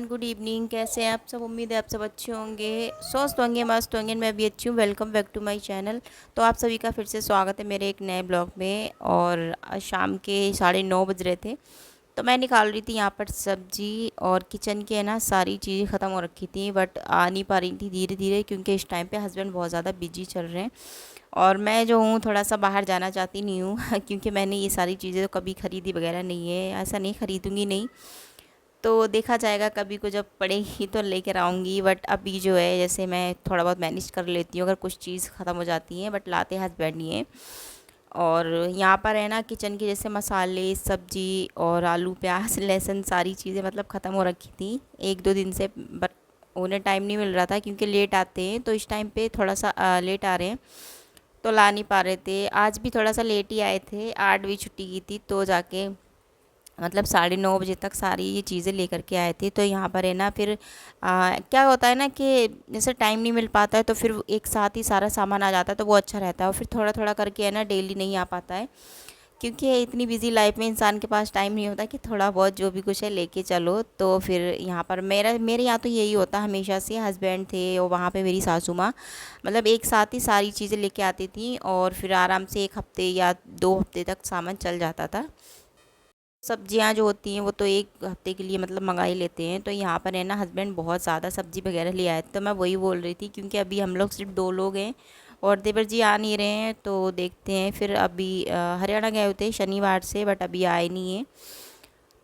Good evening. कैसे हैं आप सब? उम्मीद है आप सब अच्छे होंगे, स्वस्थ होंगे, मस्त होंगे। मैं भी अच्छी हूँ। Welcome back to my channel. तो आप सभी का फिर से स्वागत है मेरे एक नए ब्लॉग में। और शाम के 9:30 बज रहे थे, तो मैं निकाल रही थी यहाँ पर सब्जी, और किचन की है ना सारी चीज़ें ख़त्म हो रखी थी, बट आ नहीं पा रही थी धीरे धीरे, क्योंकि इस टाइम पे हस्बैंड बहुत ज़्यादा बिजी चल रहे हैं। और मैं जो हूँ थोड़ा सा बाहर जाना चाहती नहीं हूँ क्योंकि मैंने ये सारी चीज़ें तो कभी ख़रीदी वगैरह नहीं है, ऐसा नहीं ख़रीदूँगी नहीं। तो देखा जाएगा, कभी को जब पड़ेगी तो लेकर आऊँगी। बट अभी जो है, जैसे मैं थोड़ा बहुत मैनेज कर लेती हूँ अगर कुछ चीज़ ख़त्म हो जाती है, बट लाते हस्बैंड ही हैं। और यहाँ पर है ना किचन के जैसे मसाले, सब्जी और आलू प्याज लहसुन सारी चीज़ें मतलब ख़त्म हो रखी थी 1-2 दिन से। बट उन्हें टाइम नहीं मिल रहा था क्योंकि लेट आते हैं, तो इस टाइम पे थोड़ा सा लेट आ रहे हैं, तो ला नहीं पा रहे थे। आज भी थोड़ा सा लेट ही आए थे, 8 बजे छुट्टी की थी, तो जाके मतलब 9:30 बजे तक सारी ये चीज़ें लेकर के आए थे। तो यहाँ पर है ना फिर क्या होता है ना कि जैसे टाइम नहीं मिल पाता है, तो फिर एक साथ ही सारा सामान आ जाता है, तो वो अच्छा रहता है। और फिर थोड़ा थोड़ा करके है ना डेली नहीं आ पाता है, क्योंकि इतनी बिजी लाइफ में इंसान के पास टाइम नहीं होता कि थोड़ा बहुत जो भी कुछ है लेके चलो। तो फिर यहाँ पर मेरे यहाँ तो यही होता हमेशा से। हस्बैंड थे और वहाँ पे मेरी सासू माँ, मतलब एक साथ ही सारी चीज़ें लेके आती थी, और फिर आराम से 1 हफ्ते या 2 हफ्ते तक सामान चल जाता था। सब्जियां जो होती हैं वो तो 1 हफ्ते के लिए मतलब मंगा ही लेते हैं। तो यहाँ पर है ना हस्बैंड बहुत ज़्यादा सब्ज़ी वगैरह ले आए, तो मैं वही बोल रही थी, क्योंकि अभी हम लोग सिर्फ 2 लोग हैं और देवर जी आ नहीं रहे हैं। तो देखते हैं फिर। अभी हरियाणा गए होते शनिवार से, बट अभी आए नहीं हैं।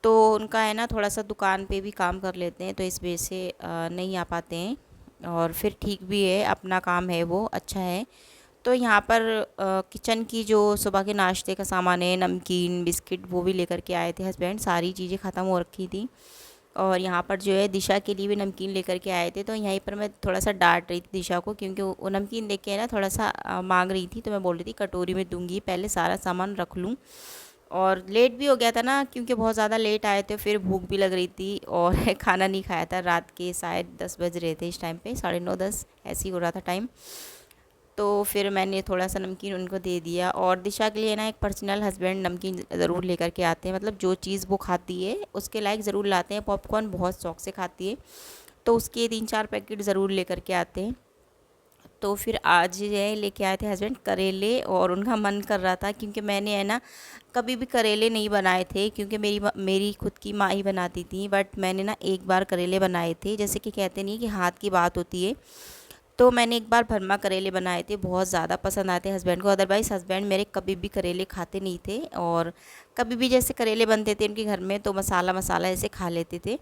तो उनका है ना थोड़ा सा दुकान पे भी काम कर लेते हैं, तो इस वजह से नहीं आ पाते हैं। और फिर ठीक भी है, अपना काम है वो अच्छा है। तो यहाँ पर किचन की जो सुबह के नाश्ते का सामान है, नमकीन बिस्किट, वो भी लेकर के आए थे हस्बैंड। सारी चीज़ें ख़त्म हो रखी थी। और यहाँ पर जो है दिशा के लिए भी नमकीन लेकर के आए थे। तो यहीं पर मैं थोड़ा सा डांट रही थी दिशा को, क्योंकि वो नमकीन देख के ना थोड़ा सा मांग रही थी। तो मैं बोल रही थी कटोरी में दूंगी, पहले सारा सामान रख लूँ। और लेट भी हो गया था ना, क्योंकि बहुत ज़्यादा लेट आए थे, फिर भूख भी लग रही थी। और खाना नहीं खाया था, रात के शायद 10 बज रहे थे इस टाइम पे, 9:30-10 ऐसे ही हो रहा था टाइम। तो फिर मैंने थोड़ा सा नमकीन उनको दे दिया। और दिशा के लिए ना एक पर्सनल हस्बैंड नमकीन ज़रूर लेकर के आते हैं, मतलब जो चीज़ वो खाती है उसके लायक ज़रूर लाते हैं। पॉपकॉर्न बहुत शौक से खाती है, तो उसके 3-4 पैकेट ज़रूर लेकर के आते हैं। तो फिर आज जो है लेके आए थे हस्बैंड करेले, और उनका मन कर रहा था, क्योंकि मैंने है ना कभी भी करेले नहीं बनाए थे, क्योंकि मेरी खुद की माँ ही बनाती थी। बट मैंने ना एक बार करेले बनाए थे, जैसे कि कहते नहीं कि हाथ की बात होती है। तो मैंने एक बार भरमा करेले बनाए थे, बहुत ज़्यादा पसंद आते हस्बैंड को। अदरवाइज़ हस्बैंड मेरे कभी भी करेले खाते नहीं थे, और कभी भी जैसे करेले बनते थे उनके घर में तो मसाला मसाला ऐसे खा लेते थे।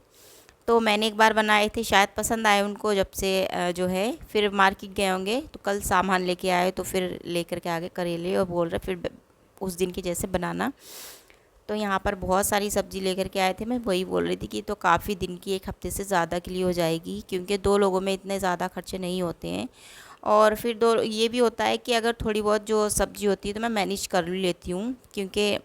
तो मैंने एक बार बनाए थे, शायद पसंद आए उनको। जब से जो है फिर मार्केट गए होंगे, तो कल सामान लेके आए, तो फिर लेकर के आगे करेले, और बोल रहे फिर उस दिन के जैसे बनाना। तो यहाँ पर बहुत सारी सब्ज़ी लेकर के आए थे। मैं वही बोल रही थी कि तो काफ़ी दिन की, 1 हफ्ते से ज़्यादा के लिए हो जाएगी, क्योंकि 2 लोगों में इतने ज़्यादा खर्चे नहीं होते हैं। और फिर दो ये भी होता है कि अगर थोड़ी बहुत जो सब्ज़ी होती है तो मैं मैनेज कर लेती हूँ, क्योंकि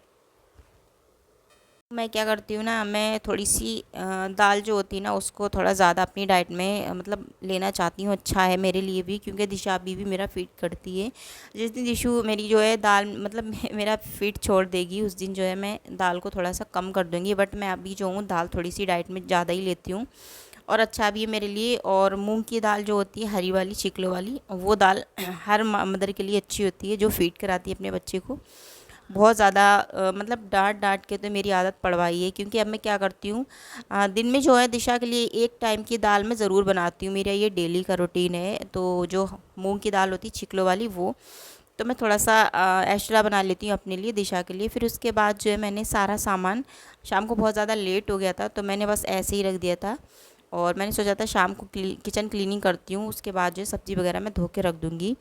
मैं क्या करती हूँ ना, मैं थोड़ी सी दाल जो होती है ना उसको थोड़ा ज़्यादा अपनी डाइट में मतलब लेना चाहती हूँ। अच्छा है मेरे लिए भी, क्योंकि दिशा अभी भी मेरा फीट करती है। जिस दिन दिशु मेरी जो है दाल मतलब मेरा फीट छोड़ देगी, उस दिन जो है मैं दाल को थोड़ा सा कम कर दूँगी। बट मैं अभी जो हूँ दाल थोड़ी सी डाइट में ज़्यादा ही लेती हूँ, और अच्छा भी है मेरे लिए। और मूंग की दाल जो होती है हरी वाली चिकलो वाली, वो दाल हर मदर के लिए अच्छी होती है, जो फीड कराती है अपने बच्चे को। बहुत ज़्यादा मतलब डांट डांट के तो मेरी आदत पड़वाई है, क्योंकि अब मैं क्या करती हूँ, दिन में जो है दिशा के लिए एक टाइम की दाल मैं ज़रूर बनाती हूँ, मेरा ये डेली का रूटीन है। तो जो मूंग की दाल होती है छिकलो वाली, वो तो मैं थोड़ा सा एक्स्ट्रा बना लेती हूँ अपने लिए, दिशा के लिए। फिर उसके बाद जो है मैंने सारा सामान, शाम को बहुत ज़्यादा लेट हो गया था तो मैंने बस ऐसे ही रख दिया था। और मैंने सोचा था शाम को किचन क्लीनिंग करती हूँ, उसके बाद जो है सब्ज़ी वगैरह मैं धो के रख दूँगी।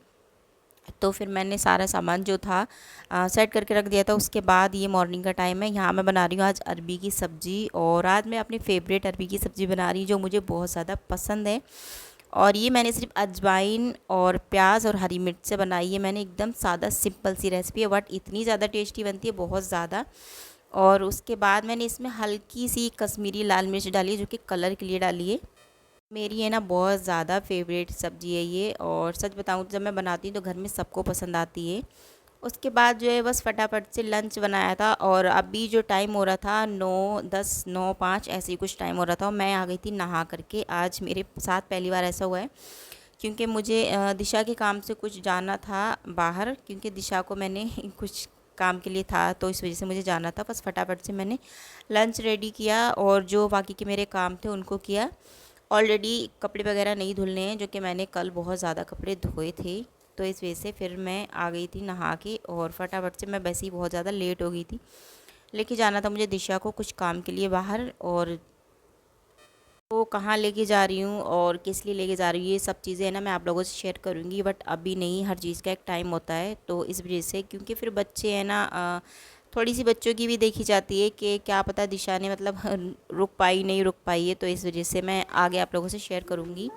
तो फिर मैंने सारा सामान जो था सेट करके रख दिया था। उसके बाद ये मॉर्निंग का टाइम है, यहाँ मैं बना रही हूँ आज अरबी की सब्ज़ी। और आज मैं अपनी फेवरेट अरबी की सब्ज़ी बना रही हूँ, जो मुझे बहुत ज़्यादा पसंद है। और ये मैंने सिर्फ अजवाइन और प्याज और हरी मिर्च से बनाई है मैंने, एकदम सादा सिंपल सी रेसिपी है, बट इतनी ज़्यादा टेस्टी बनती है, बहुत ज़्यादा। और उसके बाद मैंने इसमें हल्की सी कश्मीरी लाल मिर्च डाली है, जो कि कलर के लिए डाली है। मेरी है ना बहुत ज़्यादा फेवरेट सब्ज़ी है ये। और सच बताऊँ तो जब मैं बनाती हूँ तो घर में सबको पसंद आती है। उसके बाद जो है बस फटाफट से लंच बनाया था। और अभी जो टाइम हो रहा था 9:10 9:05 ऐसे ही कुछ टाइम हो रहा था, और मैं आ गई थी नहा करके। आज मेरे साथ पहली बार ऐसा हुआ है, क्योंकि मुझे दिशा के काम से कुछ जाना था बाहर, क्योंकि दिशा को मैंने कुछ काम के लिए था, तो इस वजह से मुझे जाना था। बस फटाफट से मैंने लंच रेडी किया और जो बाकी के मेरे काम थे उनको किया। ऑलरेडी कपड़े वगैरह नहीं धुलने हैं, जो कि मैंने कल बहुत ज़्यादा कपड़े धोए थे, तो इस वजह से फिर मैं आ गई थी नहा के। और फटाफट से मैं वैसे ही बहुत ज़्यादा लेट हो गई थी, लेके जाना था मुझे दिशा को कुछ काम के लिए बाहर। और वो कहाँ लेके जा रही हूँ और किस लिए लेके जा रही हूँ, ये सब चीज़ें है ना मैं आप लोगों से शेयर करूँगी, बट अभी नहीं। हर चीज़ का एक टाइम होता है, तो इस वजह से, क्योंकि फिर बच्चे हैं ना, थोड़ी सी बच्चों की भी देखी जाती है कि क्या पता दिशा ने मतलब रुक पाई नहीं रुक पाई है, तो इस वजह से मैं आगे आप लोगों से शेयर करूँगी।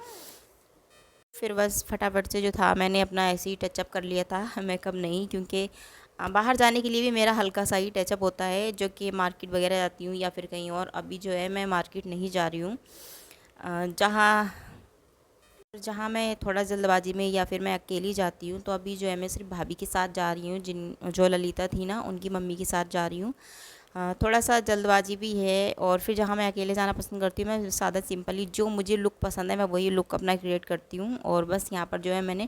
फिर बस फटाफट से जो था मैंने अपना ऐसे ही टचअप कर लिया था, मेकअप नहीं, क्योंकि बाहर जाने के लिए भी मेरा हल्का सा ही टचअप होता है, जो कि मार्केट वगैरह जाती हूँ या फिर कहीं और। अभी जो है मैं मार्केट नहीं जा रही हूँ, जहाँ जहाँ मैं थोड़ा जल्दबाजी में या फिर मैं अकेली जाती हूँ, तो अभी जो है मैं सिर्फ भाभी के साथ जा रही हूँ, जिन जो ललिता थी ना उनकी मम्मी के साथ जा रही हूँ। थोड़ा सा जल्दबाजी भी है, और फिर जहाँ मैं अकेले जाना पसंद करती हूँ, मैं सादा सिंपली जो मुझे लुक पसंद है मैं वही लुक अपना क्रिएट करती हूँ। और बस यहाँ पर जो है मैंने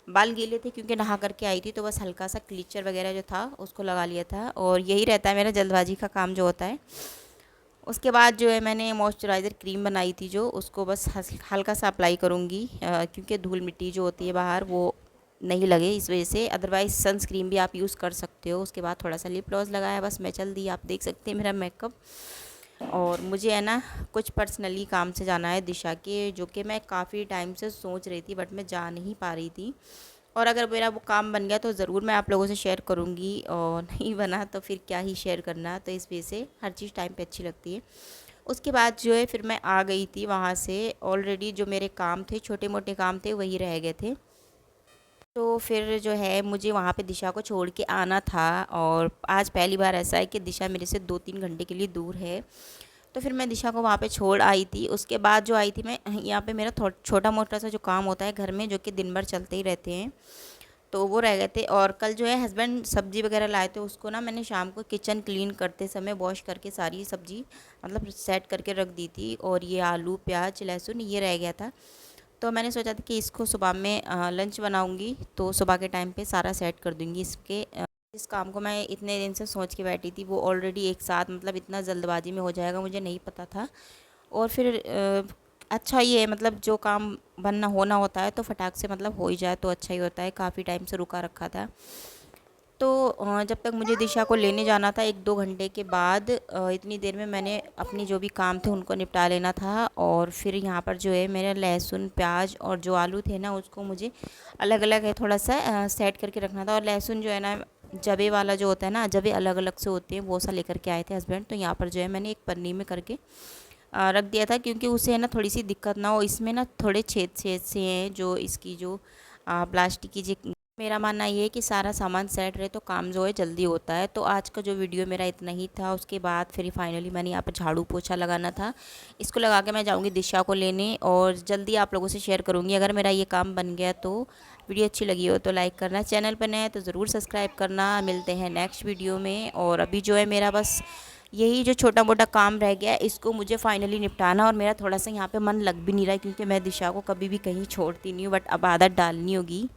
बाल गीले थे क्योंकि नहा करके आई थी, तो बस हल्का सा क्लीचर वगैरह जो था उसको लगा लिया था। और यही रहता है मेरा जल्दबाजी का काम जो होता है। उसके बाद जो है मैंने मॉइस्चराइज़र क्रीम बनाई थी, जो उसको बस हल्का सा अप्लाई करूँगी, क्योंकि धूल मिट्टी जो होती है बाहर वो नहीं लगे, इस वजह से। अदरवाइज़ सनस्क्रीन भी आप यूज़ कर सकते हो। उसके बाद थोड़ा सा लिप ग्लॉस लगाया, बस मैं चल दी। आप देख सकते हैं मेरा मेकअप। और मुझे है ना कुछ पर्सनली काम से जाना है दिशा के, जो कि मैं काफ़ी टाइम से सोच रही थी, बट मैं जा नहीं पा रही थी। और अगर मेरा वो काम बन गया तो ज़रूर मैं आप लोगों से शेयर करूँगी, और नहीं बना तो फिर क्या ही शेयर करना। तो इस वजह से हर चीज़ टाइम पे अच्छी लगती है। उसके बाद जो है फिर मैं आ गई थी वहाँ से। ऑलरेडी जो मेरे काम थे, छोटे मोटे काम थे, वही रह गए थे। तो फिर जो है मुझे वहाँ पे दिशा को छोड़ के आना था, और आज पहली बार ऐसा है कि दिशा मेरे से 2-3 घंटे के लिए दूर है। तो फिर मैं दिशा को वहाँ पे छोड़ आई थी। उसके बाद जो आई थी मैं, यहाँ पे मेरा छोटा मोटा सा जो काम होता है घर में, जो कि दिन भर चलते ही रहते हैं, तो वो रह गए थे। और कल जो है हस्बैंड सब्ज़ी वगैरह लाए थे, उसको ना मैंने शाम को किचन क्लीन करते समय वॉश करके सारी सब्ज़ी मतलब सेट करके रख दी थी। और ये आलू प्याज लहसुन ये रह गया था, तो मैंने सोचा था कि इसको सुबह में लंच बनाऊंगी, तो सुबह के टाइम पे सारा सेट कर दूंगी इसके। इस काम को मैं इतने दिन से सोच के बैठी थी, वो ऑलरेडी एक साथ मतलब इतना जल्दबाजी में हो जाएगा मुझे नहीं पता था। और फिर अच्छा ही है, मतलब जो काम बनना होना होता है तो फटाक से मतलब हो ही जाए तो अच्छा ही होता है। काफ़ी टाइम से रुका रखा था, तो जब तक मुझे दिशा को लेने जाना था 1-2 घंटे के बाद, इतनी देर में मैंने अपनी जो भी काम थे उनको निपटा लेना था। और फिर यहाँ पर जो है मेरा लहसुन प्याज और जो आलू थे ना उसको मुझे अलग अलग है थोड़ा सा सेट करके रखना था। और लहसुन जो है ना जबे वाला जो होता है ना, जबे अलग अलग से होते हैं, वो सा लेकर के आए थे हस्बैंड। तो यहाँ पर जो है मैंने एक पन्नी में करके रख दिया था, क्योंकि उसे है ना थोड़ी सी दिक्कत ना हो। इसमें ना थोड़े छेद छेद से हैं जो इसकी जो प्लास्टिक की जो। मेरा मानना ये है कि सारा सामान सेट रहे तो काम जो है जल्दी होता है। तो आज का जो वीडियो मेरा इतना ही था। उसके बाद फिर फाइनली मैंने यहाँ पर झाड़ू पोछा लगाना था, इसको लगा के मैं जाऊँगी दिशा को लेने, और जल्दी आप लोगों से शेयर करूँगी अगर मेरा ये काम बन गया तो। वीडियो अच्छी लगी हो तो लाइक करना, चैनल पर नए हैं तो ज़रूर सब्सक्राइब करना। मिलते हैं नेक्स्ट वीडियो में। और अभी जो है मेरा बस यही जो छोटा मोटा काम रह गया है, इसको मुझे फाइनली निपटाना। और मेरा थोड़ा सा यहाँ पे मन लग भी नहीं रहा है, क्योंकि मैं दिशा को कभी भी कहीं छोड़ती नहीं हूँ, बट अब आदत डालनी होगी।